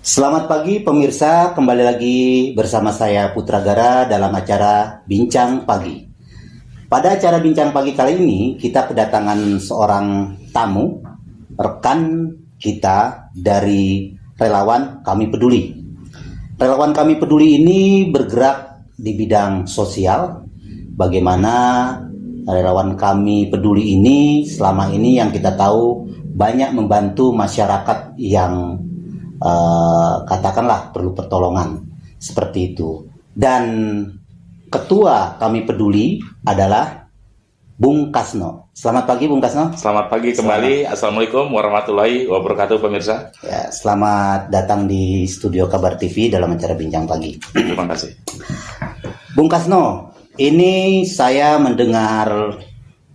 Selamat pagi pemirsa, kembali lagi bersama saya Putra Gara dalam acara Bincang Pagi. Pada acara Bincang Pagi kali ini kita kedatangan seorang tamu, rekan kita dari Relawan Kami Peduli. Relawan Kami Peduli ini bergerak di bidang sosial. Bagaimana Relawan Kami Peduli ini selama ini yang kita tahu banyak membantu masyarakat yang katakanlah perlu pertolongan seperti itu. Dan ketua Kami Peduli adalah Bung Kasno. Selamat pagi Bung Kasno. Selamat pagi kembali. Assalamualaikum warahmatullahi wabarakatuh pemirsa. Ya, selamat datang di studio Kabar TV dalam acara Bincang Pagi. Terima kasih. Bung Kasno, ini saya mendengar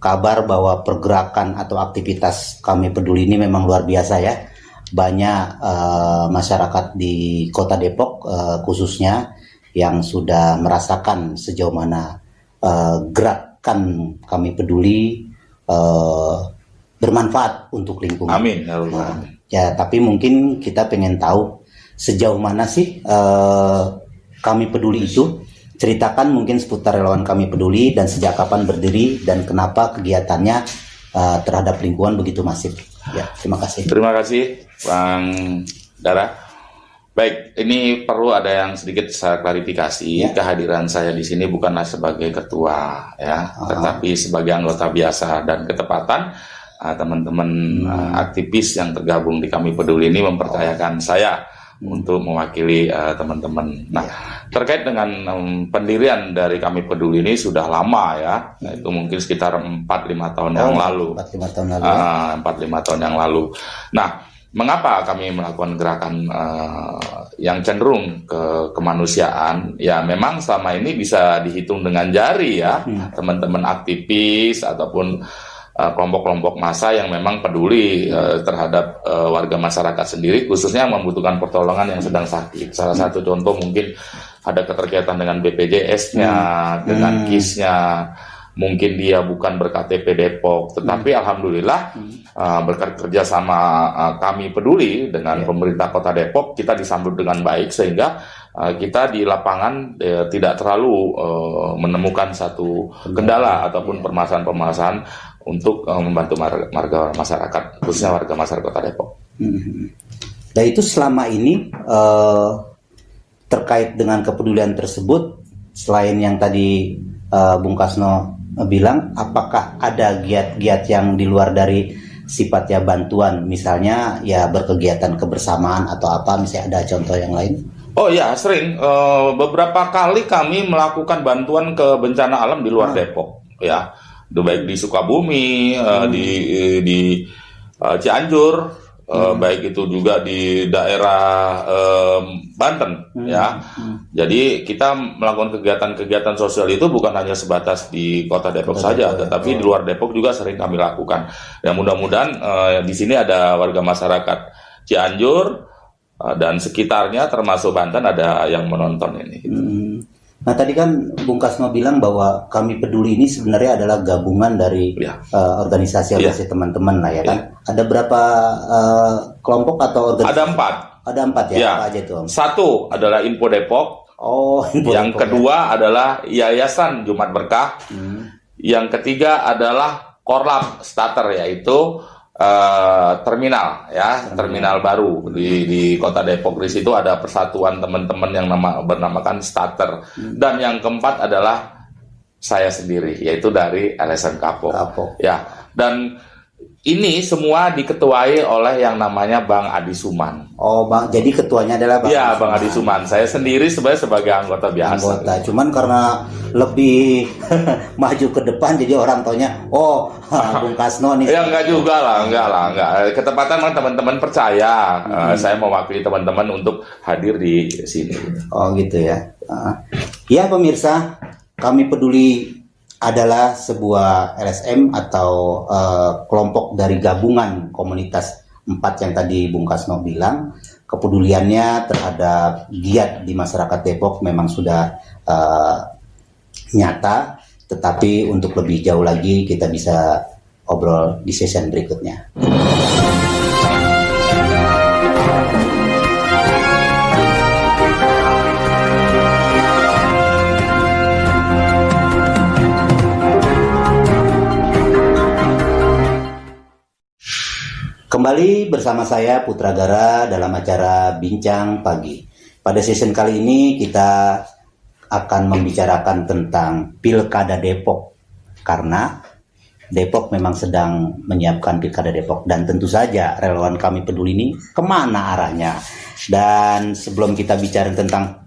kabar bahwa pergerakan atau aktivitas Kami Peduli ini memang luar biasa ya. Banyak masyarakat di Kota Depok khususnya yang sudah merasakan sejauh mana gerakan Kami Peduli bermanfaat untuk lingkungan. Amin. Ya, tapi mungkin kita pengen tahu sejauh mana sih Kami Peduli itu. Ceritakan mungkin seputar Relawan Kami Peduli dan sejak kapan berdiri dan kenapa kegiatannya terhadap lingkungan begitu masif. Ya, terima kasih. Terima kasih, Bang Dara. Baik, ini perlu ada yang sedikit saya klarifikasi. Ya. Kehadiran saya di sini bukanlah sebagai ketua, ya, tetapi sebagai anggota biasa dan ketepatan teman-teman aktivis yang tergabung di Kami Peduli ini mempercayakan saya untuk mewakili teman-teman. Nah, terkait dengan pendirian dari Kami Peduli ini sudah lama ya, itu mungkin sekitar 4-5 tahun yang lalu. 4-5 tahun lalu. 4-5 tahun yang lalu. Nah, mengapa kami melakukan gerakan yang cenderung ke kemanusiaan? Ya, memang selama ini bisa dihitung dengan jari ya, teman-teman aktivis ataupun kelompok-kelompok massa yang memang peduli terhadap warga masyarakat sendiri, khususnya yang membutuhkan pertolongan yang sedang sakit. Salah satu contoh mungkin ada keterkaitan dengan BPJS-nya, dengan KIS-nya, mungkin dia bukan berKTP Depok, tetapi alhamdulillah berkat kerja sama Kami Peduli dengan pemerintah Kota Depok, kita disambut dengan baik sehingga kita di lapangan tidak terlalu menemukan satu kendala ataupun permasalahan-permasalahan untuk membantu warga masyarakat, khususnya warga masyarakat Kota Depok. Dan itu selama ini terkait dengan kepedulian tersebut, selain yang tadi Bung Kasno bilang, apakah ada giat-giat yang di luar dari sifatnya bantuan, misalnya ya berkegiatan kebersamaan atau apa, misalnya ada contoh yang lain? Oh ya, sering. Beberapa kali kami melakukan bantuan ke bencana alam di luar Depok, ya. Baik di Sukabumi, di Cianjur, baik itu juga di daerah Banten, ya. Jadi kita melakukan kegiatan-kegiatan sosial itu bukan hanya sebatas di Kota Depok saja, tetapi di luar Depok juga sering kami lakukan. Dan mudah-mudahan di sini ada warga masyarakat Cianjur dan sekitarnya, termasuk Banten, ada yang menonton ini. Nah, tadi kan Bung Kasno bilang bahwa Kami Peduli ini sebenarnya adalah gabungan dari organisasi-organisasi teman-teman lah ya kan. Ada berapa kelompok atau organisasi? Ada 4. Ada 4 ya? Apa aja tuh? Satu adalah Info Depok. Yang kedua adalah Yayasan Jumat Berkah. Yang ketiga adalah Korlap Starter, yaitu terminal baru di Kota Depok. Di situ ada persatuan teman-teman yang bernamakan Starter. Dan yang keempat adalah saya sendiri, yaitu dari LSM Kapok. Ya, dan ini semua diketuai oleh yang namanya Bang Adi Suman. Oh, Bang, jadi ketuanya adalah Bang. Ya, Bang Adi Suman. Saya sendiri sebagai anggota biasa. Cuman karena lebih maju ke depan, jadi orang taunya, Bung Kasno nih. Ya enggak lah. Ketepatan teman-teman percaya saya mewakili teman-teman untuk hadir di sini. Oh gitu ya. Ya pemirsa, Kami Peduli adalah sebuah LSM atau kelompok dari gabungan komunitas 4 yang tadi Bung Kasno bilang. Kepeduliannya terhadap giat di masyarakat Depok memang sudah nyata, tetapi untuk lebih jauh lagi kita bisa obrol di sesi berikutnya. Kembali bersama saya Putra Gara dalam acara Bincang Pagi. Pada season kali ini kita akan membicarakan tentang Pilkada Depok. Karena Depok memang sedang menyiapkan Pilkada Depok. Dan tentu saja relawan Kami Peduli ini kemana arahnya. Dan sebelum kita bicara tentang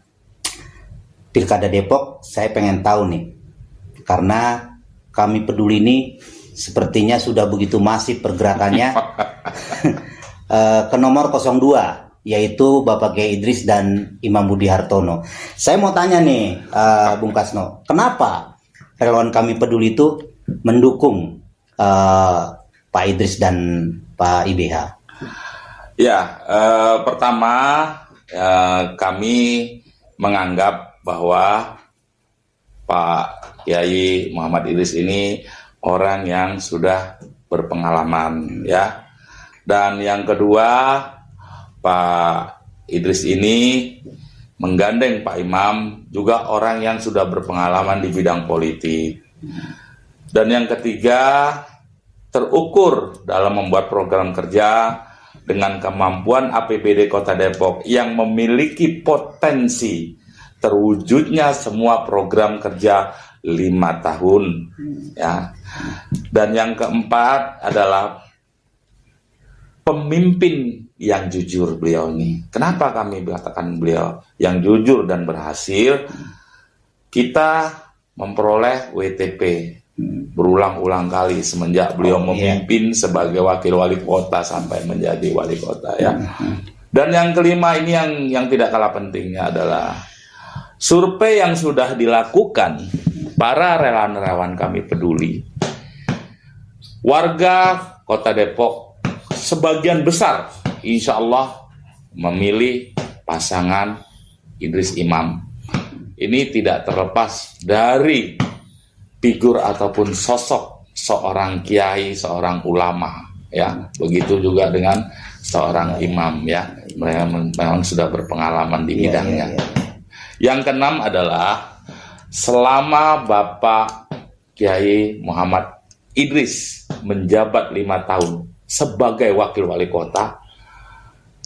Pilkada Depok, saya pengen tahu nih. Karena Kami Peduli ini sepertinya sudah begitu masif pergerakannya ke nomor 02, yaitu Bapak Kiai Idris dan Imam Budi Hartono. Saya mau tanya nih, Bung Kasno, kenapa relawan Kami Peduli itu mendukung Pak Idris dan Pak IBH? Ya, pertama kami menganggap bahwa Pak Kiai Muhammad Idris ini orang yang sudah berpengalaman, ya. Dan yang kedua, Pak Idris ini menggandeng Pak Imam, juga orang yang sudah berpengalaman di bidang politik. Dan yang ketiga, terukur dalam membuat program kerja dengan kemampuan APBD Kota Depok yang memiliki potensi terwujudnya semua program kerja 5 tahun, ya. Dan yang keempat adalah pemimpin yang jujur beliau ini. Kenapa kami mengatakan beliau yang jujur dan berhasil? Kita memperoleh WTP berulang-ulang kali semenjak beliau memimpin sebagai wakil wali kota sampai menjadi wali kota, ya. Dan yang kelima ini yang tidak kalah pentingnya adalah survei yang sudah dilakukan para relawan Kami Peduli. Warga Kota Depok sebagian besar insya Allah memilih pasangan Idris Imam. Ini tidak terlepas dari figur ataupun sosok seorang kiai, seorang ulama, ya. Begitu juga dengan seorang imam, ya. Memang sudah berpengalaman di bidangnya. Yang keenam adalah selama Bapak Kiai Muhammad Idris menjabat 5 tahun sebagai wakil wali kota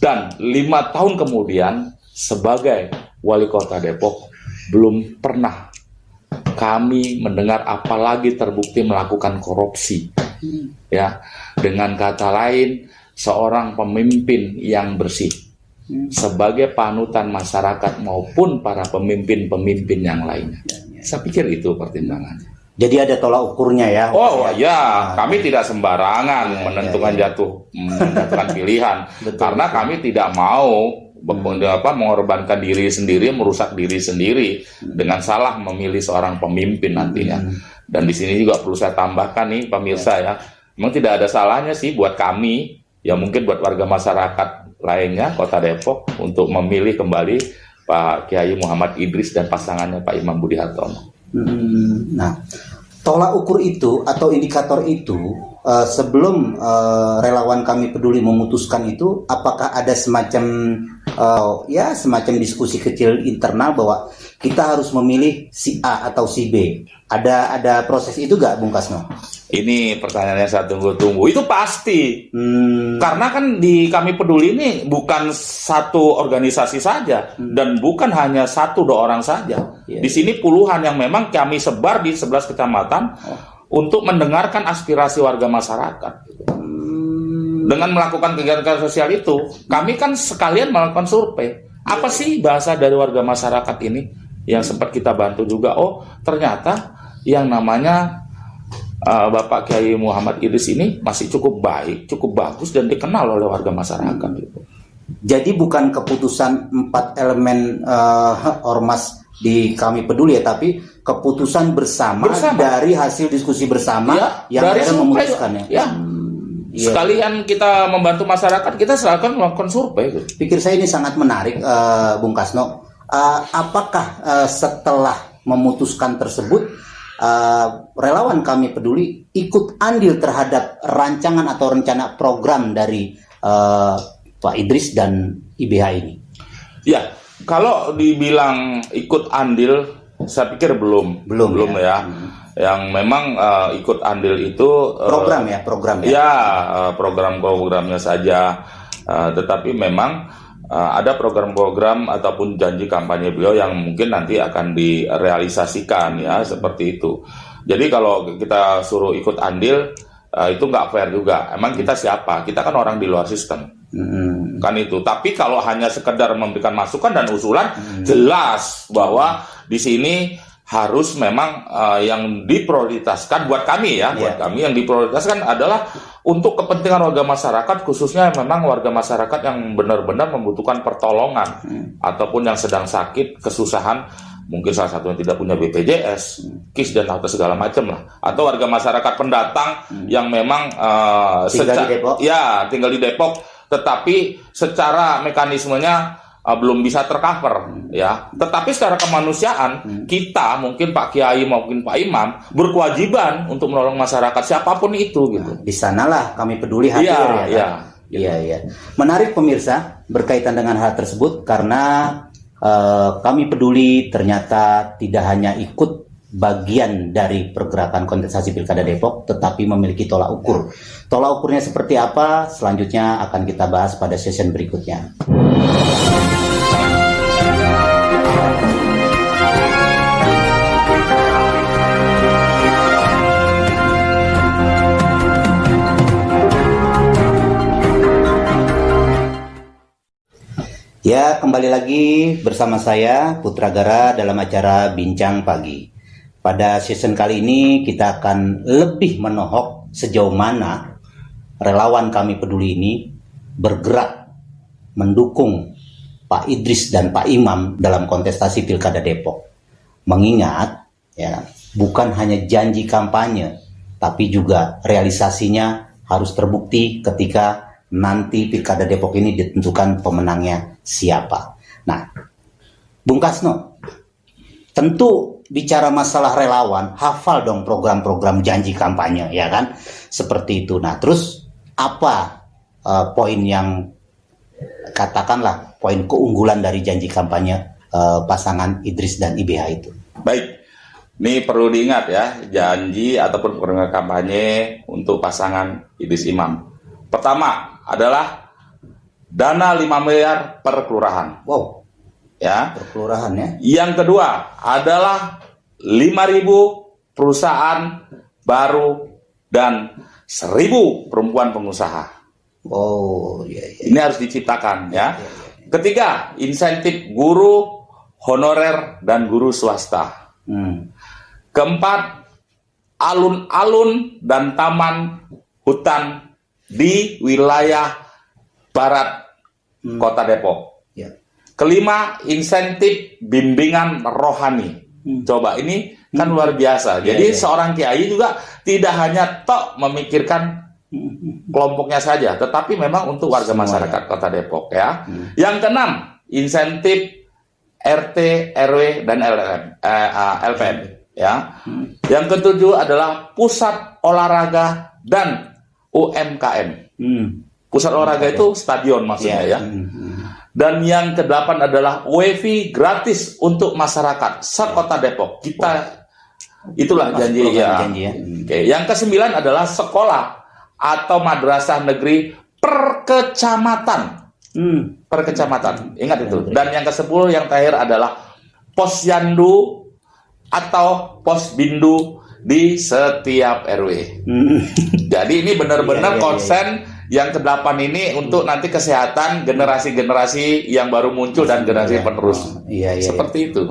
dan 5 tahun kemudian sebagai wali kota Depok, belum pernah kami mendengar apalagi terbukti melakukan korupsi, ya. Dengan kata lain, seorang pemimpin yang bersih sebagai panutan masyarakat maupun para pemimpin-pemimpin yang lainnya. Saya pikir itu pertimbangannya. Jadi ada tolak ukurnya, ya? Oh ya, kami tidak sembarangan menentukan pilihan. Betul, karena kami tidak mau mengorbankan diri sendiri, merusak diri sendiri dengan salah memilih seorang pemimpin nantinya. Dan di sini juga perlu saya tambahkan nih pemirsa, ya, memang tidak ada salahnya sih buat kami, ya mungkin buat warga masyarakat lainnya Kota Depok untuk memilih kembali Pak Kiai Muhammad Idris dan pasangannya Pak Imam Budi Hartono. Nah, tolak ukur itu atau indikator itu sebelum relawan Kami Peduli memutuskan itu, apakah ada semacam semacam diskusi kecil internal bahwa kita harus memilih si A atau si B? Ada proses itu gak, Bung Kasno? Ini pertanyaan yang saya tunggu-tunggu. Itu pasti. Karena kan di Kami Peduli ini bukan satu organisasi saja dan bukan hanya 1-2 orang saja. Di sini puluhan yang memang kami sebar di 11 kecamatan untuk mendengarkan aspirasi warga masyarakat. Dengan melakukan kegiatan sosial itu, kami kan sekalian melakukan survei. Apa sih bahasa dari warga masyarakat ini? Yang sempat kita bantu juga. Oh, ternyata yang namanya Bapak Kiai Muhammad Idris ini masih cukup baik, cukup bagus dan dikenal oleh warga masyarakat. Jadi bukan keputusan 4 elemen ormas di Kami Peduli, ya, tapi keputusan bersama dari hasil diskusi bersama, ya, yang akhirnya memutuskannya. Ya. Sekalian kita membantu masyarakat, kita silakan melakukan survei. Pikir saya ini sangat menarik, Bung Kasno. Apakah setelah memutuskan tersebut, relawan Kami Peduli ikut andil terhadap rancangan atau rencana program dari Pak Idris dan IBH ini? Ya, kalau dibilang ikut andil, saya pikir belum ya. yang memang ikut andil itu program ya. Ya, program-programnya saja. Tetapi memang ada program-program ataupun janji kampanye beliau yang mungkin nanti akan direalisasikan ya, seperti itu. Jadi kalau kita suruh ikut andil itu nggak fair juga. Emang kita siapa? Kita kan orang di luar sistem. Kan itu. Tapi kalau hanya sekedar memberikan masukan dan usulan, jelas bahwa di sini harus memang yang diprioritaskan buat kami ya, buat kami yang diprioritaskan adalah untuk kepentingan warga masyarakat, khususnya memang warga masyarakat yang benar-benar membutuhkan pertolongan ataupun yang sedang sakit, kesusahan, mungkin salah satu yang tidak punya BPJS, KIS dan atau segala macam lah, atau warga masyarakat pendatang yang memang tinggal di Depok. Ya, tinggal di Depok, tetapi secara mekanismenya belum bisa tercover ya. Tetapi secara kemanusiaan kita mungkin Pak Kiai maupun Pak Imam berkewajiban untuk menolong masyarakat siapapun itu gitu. Di sanalah kami peduli hadir Iya. Menarik pemirsa berkaitan dengan hal tersebut karena kami peduli ternyata tidak hanya ikut bagian dari pergerakan kontestasi Pilkada Depok, tetapi memiliki tolak ukur. Tolak ukurnya seperti apa? Selanjutnya akan kita bahas pada session berikutnya. Ya, kembali lagi bersama saya Putra Gara dalam acara Bincang Pagi. Pada season kali ini kita akan lebih menohok sejauh mana relawan kami peduli ini bergerak mendukung Pak Idris dan Pak Imam dalam kontestasi Pilkada Depok. Mengingat ya, bukan hanya janji kampanye, tapi juga realisasinya harus terbukti ketika nanti Pilkada Depok ini ditentukan pemenangnya siapa. Nah, Bung Kasno, tentu bicara masalah relawan, hafal dong program-program janji kampanye, ya kan? Seperti itu. Nah, terus apa poin yang katakanlah poin keunggulan dari janji kampanye pasangan Idris dan IBH itu? Baik, ini perlu diingat ya, janji ataupun program kampanye untuk pasangan Idris Imam. Pertama adalah dana 5 miliar per kelurahan. Wow. Ya. Per kelurahan ya. Yang kedua adalah 5.000 perusahaan baru dan 1.000 perempuan pengusaha. Oh, iya. Ini harus diciptakan ya. Ketiga, insentif guru honorer dan guru swasta. Keempat, alun-alun dan taman hutan di wilayah barat Kota Depok. Kelima, insentif bimbingan rohani. Coba, ini kan luar biasa. Jadi seorang kiai juga tidak hanya tok memikirkan kelompoknya saja, tetapi memang untuk warga masyarakat Kota Depok ya. Yang keenam, insentif RT, RW dan LPM ya. Yang ketujuh adalah pusat olahraga dan UMKM. Pusat olahraga itu stadion maksudnya ya. Dan yang kedelapan adalah WiFi gratis untuk masyarakat se-Kota Depok. Itulah janji ya. Oke. Yang kesembilan adalah sekolah atau madrasah negeri per kecamatan. Per kecamatan. Ingat itu. Dan yang ke-10 yang terakhir adalah posyandu atau posbindu di setiap RW. Jadi ini benar-benar konsen yang ke-8 ini untuk nanti kesehatan generasi-generasi yang baru muncul dan generasi penerus. Seperti itu.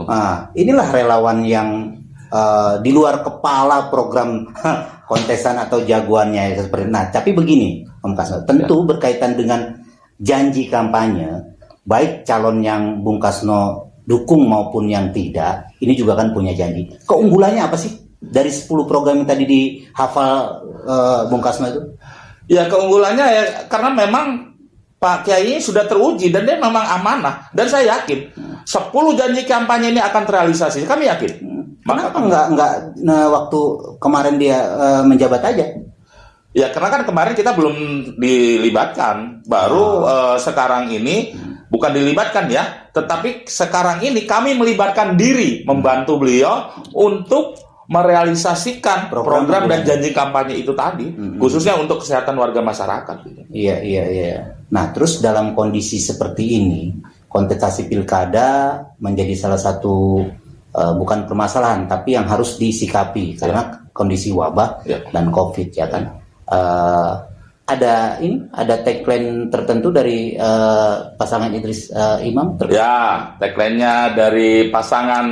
Inilah relawan yang di luar kepala program kontestan atau jagoannya seperti. Nah, tapi begini, Om Kasno, tentu berkaitan dengan janji kampanye, baik calon yang Bung Kasno dukung maupun yang tidak, ini juga kan punya janji. Keunggulannya apa sih dari 10 program yang tadi dihafal Bung Kasno itu? Ya, keunggulannya ya karena memang Pak Kiai sudah teruji dan dia memang amanah, dan saya yakin 10 janji kampanye ini akan terrealisasi. Kami yakin. Kenapa enggak waktu kemarin dia menjabat aja? Ya karena kan kemarin kita belum dilibatkan, baru sekarang ini bukan dilibatkan ya, tetapi sekarang ini kami melibatkan diri membantu beliau untuk merealisasikan Program program dan janji kampanye itu tadi, khususnya untuk kesehatan warga masyarakat. Iya. Nah, terus dalam kondisi seperti ini, kontestasi pilkada menjadi salah satu bukan permasalahan, tapi yang harus disikapi karena kondisi wabah dan COVID, ya kan. Ada tagline tertentu dari pasangan Idris Imam? Ya, tagline-nya dari pasangan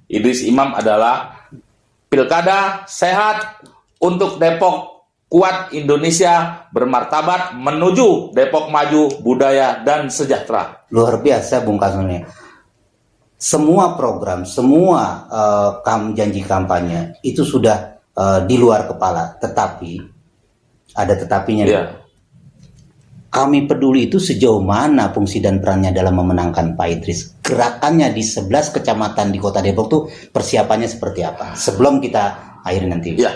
Idris Imam adalah Pilkada sehat untuk Depok, kuat Indonesia bermartabat menuju Depok maju, budaya dan sejahtera. Luar biasa Bung Kasno. Semua program, semua janji kampanye itu sudah di luar kepala, tetapi ada tetapinya. Ya. Kami peduli itu sejauh mana fungsi dan perannya dalam memenangkan Pak Idris? Gerakannya di 11 kecamatan di Kota Depok tuh persiapannya seperti apa? Sebelum kita akhiri nanti. Ya.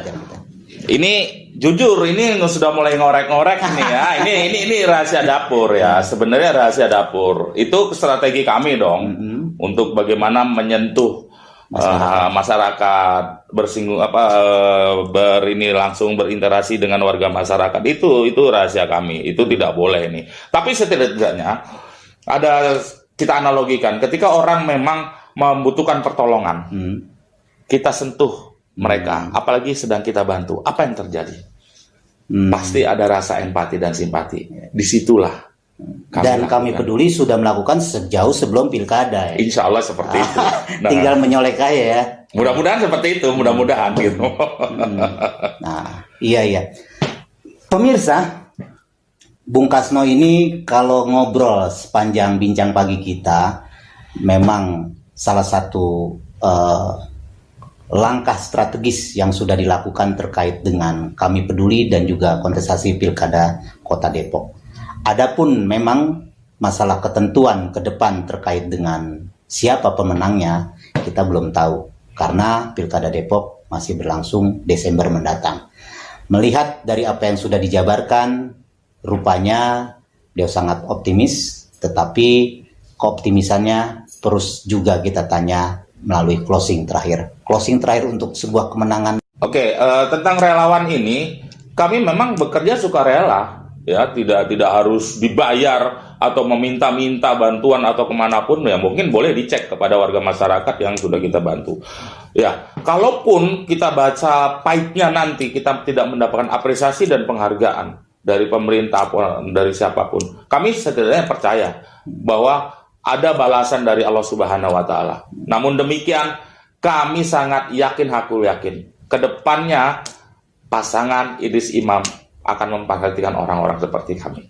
Ini jujur, ini sudah mulai ngorek-ngorek nih ya. Ini rahasia dapur ya. Sebenarnya rahasia dapur. Itu strategi kami dong untuk bagaimana menyentuh masyarakat bersinggung langsung berinteraksi dengan warga masyarakat. Itu rahasia kami. Itu tidak boleh nih. Tapi setidaknya kita analogikan ketika orang memang membutuhkan pertolongan. Kita sentuh mereka, apalagi sedang kita bantu. Apa yang terjadi? Pasti ada rasa empati dan simpati. Disitulah kami peduli sudah melakukan sejauh sebelum pilkada. Ya? Insya Allah seperti itu. Nah, tinggal menyolek aja ya. Mudah-mudahan seperti itu, mudah-mudahan gitu. Nah, iya. Pemirsa, Bung Kasno ini kalau ngobrol sepanjang bincang pagi kita, memang salah satu langkah strategis yang sudah dilakukan terkait dengan Kami Peduli dan juga kontestasi pilkada Kota Depok. Adapun memang masalah ketentuan ke depan terkait dengan siapa pemenangnya, kita belum tahu karena pilkada Depok masih berlangsung Desember mendatang. Melihat dari apa yang sudah dijabarkan, rupanya dia sangat optimis, tetapi keoptimisannya terus juga kita tanya melalui closing terakhir. Closing terakhir untuk sebuah kemenangan. Oke, tentang relawan ini, kami memang bekerja sukarela. Ya, tidak harus dibayar atau meminta-minta bantuan atau kemanapun, ya mungkin boleh dicek kepada warga masyarakat yang sudah kita bantu. Ya, kalaupun kita baca pahitnya nanti kita tidak mendapatkan apresiasi dan penghargaan dari pemerintah dari siapapun, kami setidaknya percaya bahwa ada balasan dari Allah Subhanahu wa Ta'ala. Namun demikian, kami sangat yakin, aku yakin, kedepannya pasangan Idris Imam akan memperhatikan orang-orang seperti kami.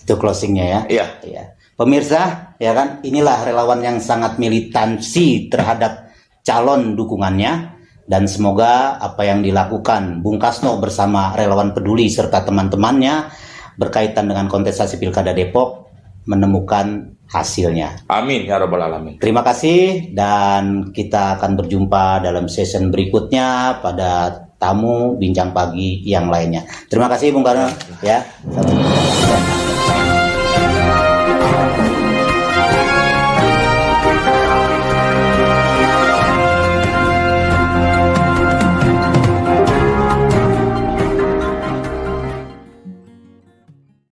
Itu closingnya ya. Iya. Pemirsa, ya kan, inilah relawan yang sangat militansi terhadap calon dukungannya, dan semoga apa yang dilakukan Bung Kasno bersama relawan peduli serta teman-temannya berkaitan dengan kontestasi Pilkada Depok menemukan hasilnya. Amin ya rabbal alamin. Terima kasih, dan kita akan berjumpa dalam season berikutnya pada tamu bincang pagi yang lainnya. Terima kasih Bung Karno ya.